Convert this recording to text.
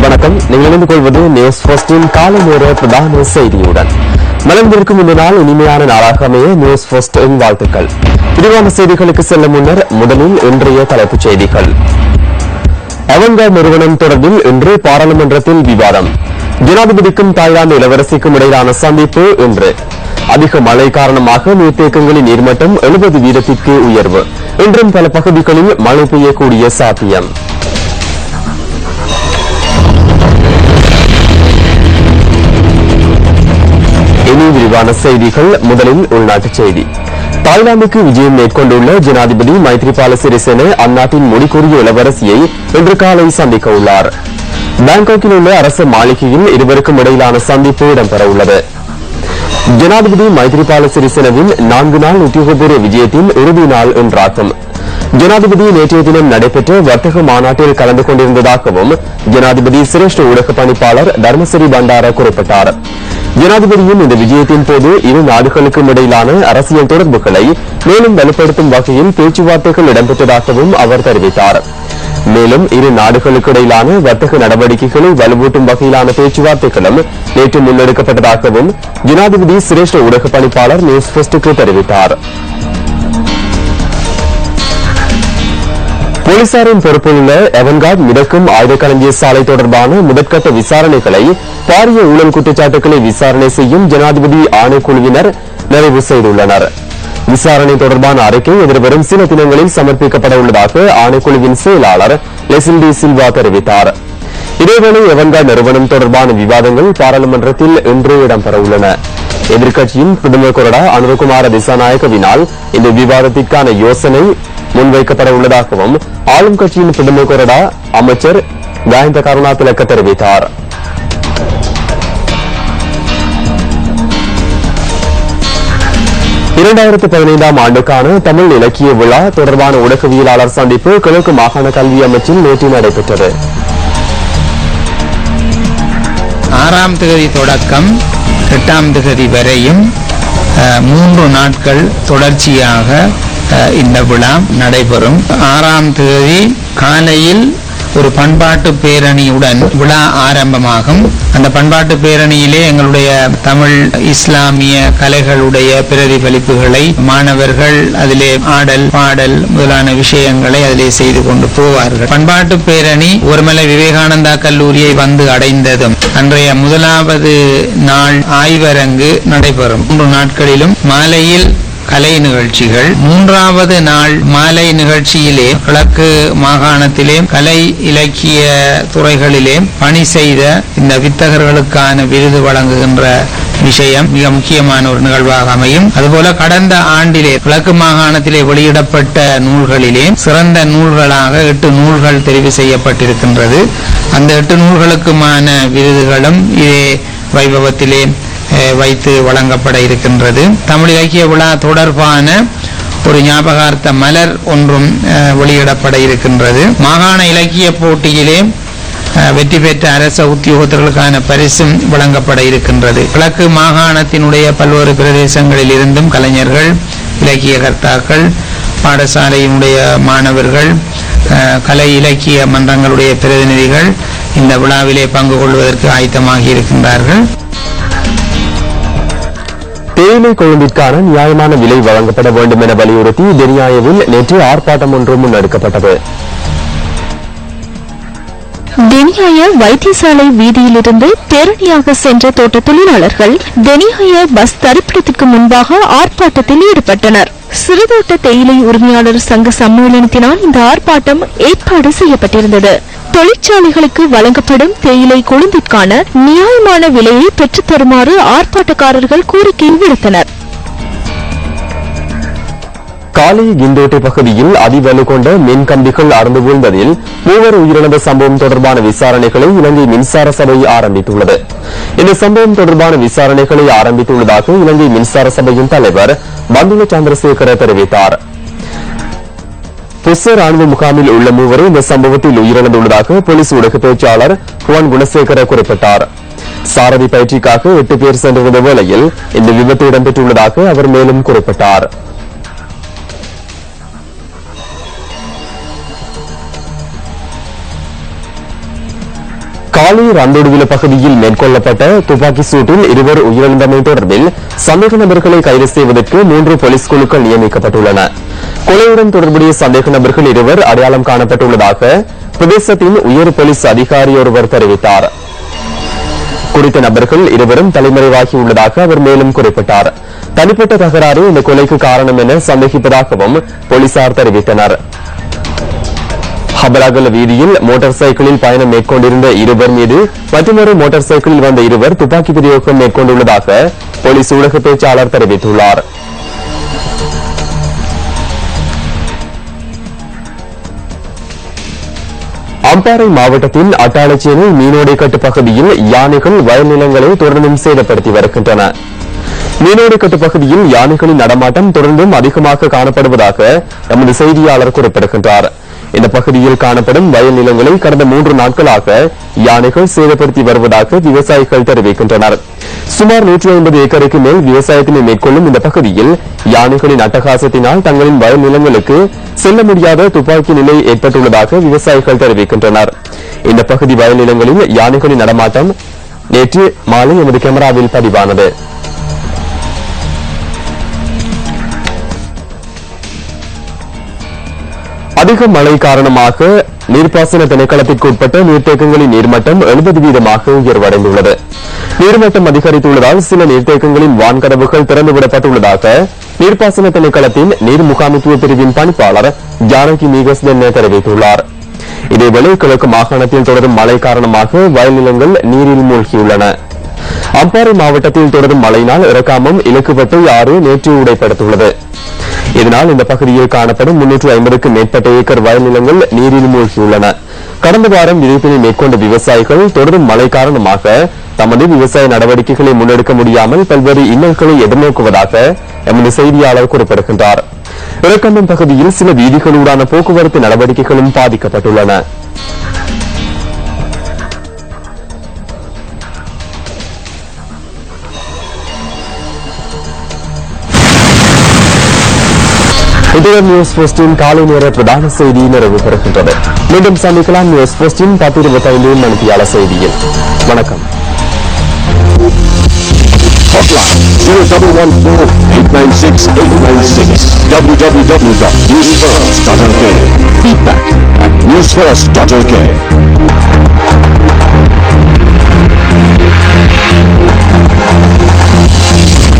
வணக்கம். நீங்கள் இணைந்து கொள்வது நியூஸ் ஃபர்ஸ்டின் காலை நேர பிரதான செய்தியுடன். மலர்ந்திருக்கும் இந்த நாள் இனிமையான நாளாக அமைய நியூஸ் ஃபர்ஸ்டின் வாழ்த்துக்கள். விரிவான செய்திகளுக்கு செல்ல முன்னர் முதலில் இன்றைய தலைப்புச் செய்திகள். அவன்கார்ட் நிறுவனம் தொடர்பில் இன்று பாராளுமன்றத்தில் விவாதம். ஜனாதிபதிக்கும் தாய்லாந்து இளவரசிக்கும் இடையிலான சந்திப்பு இன்று. அதிக மழை காரணமாக நீர்த்தேக்கங்களின் நீர்மட்டம் 70 வீதத்திற்கு உயர்வு. இன்றும் பல பகுதிகளில் மழை பெய்யக்கூடிய சாத்தியம். இனி விரிவான செய்திகள். முதலில் உள்நாட்டுச் செய்தி. தாய்லாந்துக்கு விஜயம் மேற்கொண்டுள்ள ஜனாதிபதி மைத்ரிபால சிறிசேன அந்நாட்டின் முடிகூறிய இளவரசியை இன்று காலை சந்திக்க உள்ளார். பாங்காக்கில் உள்ள அரசு மாளிகையில் இருவருக்கும் இடையிலான சந்திப்பு இடம்பெறவுள்ளது. ஜனாதிபதி மைத்ரிபால சிறிசேனவின் 4 நாள் உத்தியோகபூர்வ விஜயத்தின் இறுதி நாள் இன்றாகும். ஜனாதிபதி நேற்றைய தினம் நடைபெற்ற வர்த்தக மாநாட்டில் கலந்து கொண்டிருந்ததாகவும் ஜனாதிபதி சிரேஷ்ட ஊடக பணிப்பாளர் தர்மசிறி பண்டார குறிப்பிட்டார். ஜனாதிபதியின் இந்த விஜயத்தின் போது இரு நாடுகளுக்கும் இடையிலான அரசியல் தொடர்புகளை மேலும் வலுப்படுத்தும் வகையில் பேச்சுவார்த்தைகள் இடம்பெற்றதாகவும் அவர் தெரிவித்தார். மேலும் இரு நாடுகளுக்கு இடையிலான வர்த்தக நடவடிக்கைகளை வலுவூட்டும் வகையிலான பேச்சுவார்த்தைகளும் நேற்று முன்னெடுக்கப்பட்டதாகவும் ஜனாதிபதி சிரேஷ்ட ஊடக பணிப்பாளர் நியூஸ் ஃபர்ஸ்டுக்கு தெரிவித்தார். போலீசாரின் பொறுப்பில் உள்ள அவன்கார்ட் மிதக்கும் ஆயுதக்களஞ்சிய சாலை தொடர்பான முதற்கட்ட விசாரணைகளை பாரிய ஊழல் குற்றச்சாட்டுகளை விசாரணை செய்யும் ஜனாதிபதி ஆணைக்குழுவினர் நிறைவு செய்துள்ளனர். விசாரணை தொடர்பான அறிக்கை எதிர்வரும் சில தினங்களில் சமர்ப்பிக்கப்பட உள்ளதாக ஆணைக்குழுவின் செயலாளர் லெசில் டி சில்வா தெரிவித்தார். இதேவேளை அவன்கார்ட் நிறுவனம் தொடர்பான விவாதங்கள் பாராளுமன்றத்தில் இன்று இடம்பெறவுள்ளன. எதிர்க்கட்சியின் பிரதம கொறடா அனுரகுமார திசாநாயக்கவினால் இந்த விவாதத்திற்கான யோசனை முன்வைக்கப்பட உள்ளதாகவும் ஆளும் கட்சியின் பிரதம கொறடா அமைச்சர் காயந்த கருணா திலக்க தெரிவித்தார். ஆண்டுக்கான தமிழ் இலக்கிய விழா தொடர்பான ஊடகவியலாளர் சந்திப்பு கிழக்கு மாகாண கல்வி அமைச்சில் நேற்று நடைபெற்றது. 6ஆம் தேதி தொடக்கம் 8ஆம் தேதி வரையும் 3 நாட்கள் தொடர்ச்சியாக இந்த விழா நடைபெறும். 6ஆம் தேதி காலையில் ஒரு பண்பாட்டு பேரணியுடன் விழா ஆரம்பமாகும். அந்த பண்பாட்டு பேரணியிலே எங்களுடைய தமிழ் இஸ்லாமிய கலைகளுடைய பிரதிபலிப்புகளை மாணவர்கள் அதிலே ஆடல் பாடல் முதலான விஷயங்களை அதிலே செய்து கொண்டு போவார்கள். பண்பாட்டு பேரணி ஒருமலை விவேகானந்தா கல்லூரியை வந்து அடைந்ததும் அன்றைய முதலாவது நாள் ஆய்வரங்கு நடைபெறும். 3 நாட்களிலும் மாலையில் கலை நிகழ்ச்சிகள். 3வது நாள் மாலை நிகழ்ச்சியிலே கிழக்கு மாகாணத்திலே கலை இலக்கிய துறைகளிலே பணி செய்த இந்த வித்தகர்களுக்கான விருது வழங்குகின்ற விஷயம் மிக முக்கியமான ஒரு நிகழ்வாக அமையும். அதுபோல கடந்த ஆண்டிலே கிழக்கு மாகாணத்திலே வெளியிடப்பட்ட நூல்களிலே சிறந்த நூல்களாக 8 நூல்கள் தெரிவு செய்யப்பட்டிருக்கின்றது. அந்த 8 நூல்களுக்குமான விருதுகளும் இதே வைபவத்திலே வைத்து வழங்கப்பட இருக்கின்றது. தமிழ் இலக்கிய விழா தொடர்பான ஒரு ஞாபகார்த்த மலர் ஒன்றும் வெளியிடப்பட இருக்கின்றது. மாகாண இலக்கிய போட்டியிலே வெற்றி பெற்ற அரச உத்தியோகத்தர்களுக்கான பரிசும் வழங்கப்பட இருக்கின்றது. கிழக்கு மாகாணத்தினுடைய பல்வேறு பிரதேசங்களில் இருந்தும் கலைஞர்கள், இலக்கிய கர்த்தாக்கள், பாடசாலையினுடைய மாணவர்கள், கலை இலக்கிய மன்றங்களுடைய பிரதிநிதிகள் இந்த விழாவிலே பங்கு கொள்வதற்கு ஆயத்தமாகி இருக்கின்றார்கள். தேயிலை கொழும்பிற்கான நியாயமான விலை வழங்கப்பட வேண்டும் என வலியுறுத்தி டெனியாவில் நேற்று ஆர்ப்பாட்டம் ஒன்று முன்னெடுக்கப்பட்டது. டெனியாய வைத்தியசாலை வீதியிலிருந்து பேரணியாக சென்ற தோட்ட தொழிலாளர்கள் டெனியாய பஸ் தரிப்பிடத்திற்கு முன்பாக ஆர்ப்பாட்டத்தில் ஈடுபட்டனர். சிறுதோட்ட தேயிலை உரிமையாளர் சங்க சம்மேளனத்தினால் இந்த ஆர்ப்பாட்டம் ஏற்பாடு செய்யப்பட்டிருந்தது. தொழிற்சாலைகளுக்கு வழங்கப்படும் தேயிலை கொழும்பிற்கான நியாயமான விலையை பெற்றுத் தருமாறு ஆர்ப்பாட்டக்காரர்கள் கோரிக்கை விடுத்தனர். காலை கிந்தோட்டை பகுதியில் அதிவலு கொண்ட மின் கம்பிகள் அறுந்து வீழ்ந்ததில் 3 உயிரிழந்த சம்பவம் தொடர்பான விசாரணைகளை இலங்கை மின்சார சபை ஆரம்பித்துள்ளது. இந்த சம்பவம் தொடர்பான விசாரணைகளை ஆரம்பித்துள்ளதாக இலங்கை மின்சார சபையின் தலைவர் பந்துல சந்திரசேகர தெரிவித்தார். புஸ்ஸ ராணுவ முகாமில் உள்ள 3 இந்த சம்பவத்தில் உயிரிழந்துள்ளதாக போலீஸ் ஊடக பேச்சாளர் புவன் குணசேகர குறிப்பிட்டார். சாரதி பயிற்சிக்காக 8 பேர் சென்றிருந்த வேளையில் இந்த விபத்து இடம்பெற்றுள்ளதாக அவர் மேலும் குறிப்பிட்டார். காலி ரந்தோடுவில பகுதியில் மேற்கொள்ளப்பட்ட துப்பாக்கி சூட்டில் இருவர் உயிரிழந்தமை தொடர்பில் சந்தேக நபர்களை கைது செய்வதற்கு 3 போலீஸ் குழுக்கள் நியமிக்கப்பட்டுள்ளன. கொலையுடன் தொடர்புடைய சந்தேக நபர்கள் இருவர் அடையாளம் காணப்பட்டுள்ளதாக பிரதேசத்தின் உயர் போலீஸ் அதிகாரி ஒருவர் தெரிவித்தார். குறித்த நபர்கள் இருவரும் தலைமறைவாகியுள்ளதாக அவர் மேலும் குறிப்பிட்டார். தனிப்பட்ட தகராறு இந்த கொலைக்கு காரணம் என சந்தேகிப்பதாகவும் போலீசார் தெரிவித்தனர். ஹபராகல வீதியில் மோட்டார் சைக்கிளில் பயணம் மேற்கொண்டிருந்த இருவர் மீது மற்றொரு மோட்டார் சைக்கிளில் வந்த இருவர் துப்பாக்கி பிரயோகம் மேற்கொண்டுள்ளதாக போலீஸ் ஊடக பேச்சாளர் தெரிவித்துள்ளார். அம்பாறை மாவட்டத்தின் அட்டாளச்சேனை மீனோடைக்கட்டு பகுதியில் யானைகள் வயல் நிலங்களை தொடர்ந்தும் சேதப்படுத்தி வருகின்றன. மீனோடைக்கட்டு பகுதியில் யானைகளின் நடமாட்டம் தொடர்ந்தும் அதிகமாக காணப்படுவதாக எமது செய்தியாளர் குறிப்பிடுகின்றார். இந்த பகுதியில் காணப்படும் வயல் நிலங்களை கடந்த 3 நாட்களாக யானைகள் சேதப்படுத்தி வருவதாக விவசாயிகள் தெரிவிக்கின்றனர். சுமார் 150 ஏக்கருக்கு மேல் விவசாயத்தினை மேற்கொள்ளும் இந்த பகுதியில் யானைகளின் அட்டகாசத்தினால் தங்களின் வயல் நிலங்களுக்கு செல்ல முடியாத துப்பாக்கி நிலை ஏற்பட்டுள்ளதாக விவசாயிகள் தெரிவிக்கின்றனர். இந்த பகுதி வயல் நிலங்களில் யானைகளின் நடமாட்டம் நேற்று மாலை எமது கேமராவில் பதிவானது. அதிக மழை காரணமாக நீர்ப்பாசன திணைக்களத்திற்கு உட்பட்ட நீர்த்தேக்கங்களின் நீர்மட்டம் 70% உயர்வடைந்துள்ளது. நீர்மட்டம் அதிகரித்துள்ளதால் சில நீர்த்தேக்கங்களின் வான்கதவுகள் திறந்துவிடப்பட்டுள்ளதாக நீர்ப்பாசன திணைக்களத்தின் நீர் முகாமைத்துவ பிரிவின் பணிப்பாளர் ஜானகி மீகஸ்தன் தெரிவித்துள்ளார். இதேவேளை கிழக்கு மாகாணத்தில் தொடரும் மழை காரணமாக வயல் நிலங்கள் நீரில் மூழ்கியுள்ளன. அம்பாறை மாவட்டத்தில் தொடரும் மழையினால் இறக்காமம் இலக்குப்பட்டு ஆறு நேற்று உடைப்படுத்துள்ளது. இதனால் இந்த பகுதியில் காணப்படும் 350க்கும் மேற்பட்ட ஏக்கர் வயல் நிலங்கள் நீரில் மூழ்கியுள்ளன. கடந்த வாரம் விதைப்பினை மேற்கொண்ட விவசாயிகள் தொடரும் மழை காரணமாக தமது விவசாய நடவடிக்கைகளை முன்னெடுக்க முடியாமல் பல்வேறு இன்னல்களை எதிர்நோக்குவதாக எமது செய்தியாளர் குறிப்பிடுகின்றார். இறக்கம்பம் பகுதியில் சில வீதிகளூடான போக்குவரத்து நடவடிக்கைகளும் பாதிக்கப்பட்டுள்ளன. இத்துடன் நியூஸ் போஸ்டின் காலை நேர பிரதான செய்தி நிறைவு பெறுகின்றது. மீண்டும் சந்திக்கலாம் நியூஸ் போஸ்டின் 10:25 மணித்தியால செய்தியில். வணக்கம். Hotline 0114-896-896 www.newsfirst.lk. Feedback at newsfirst.lk.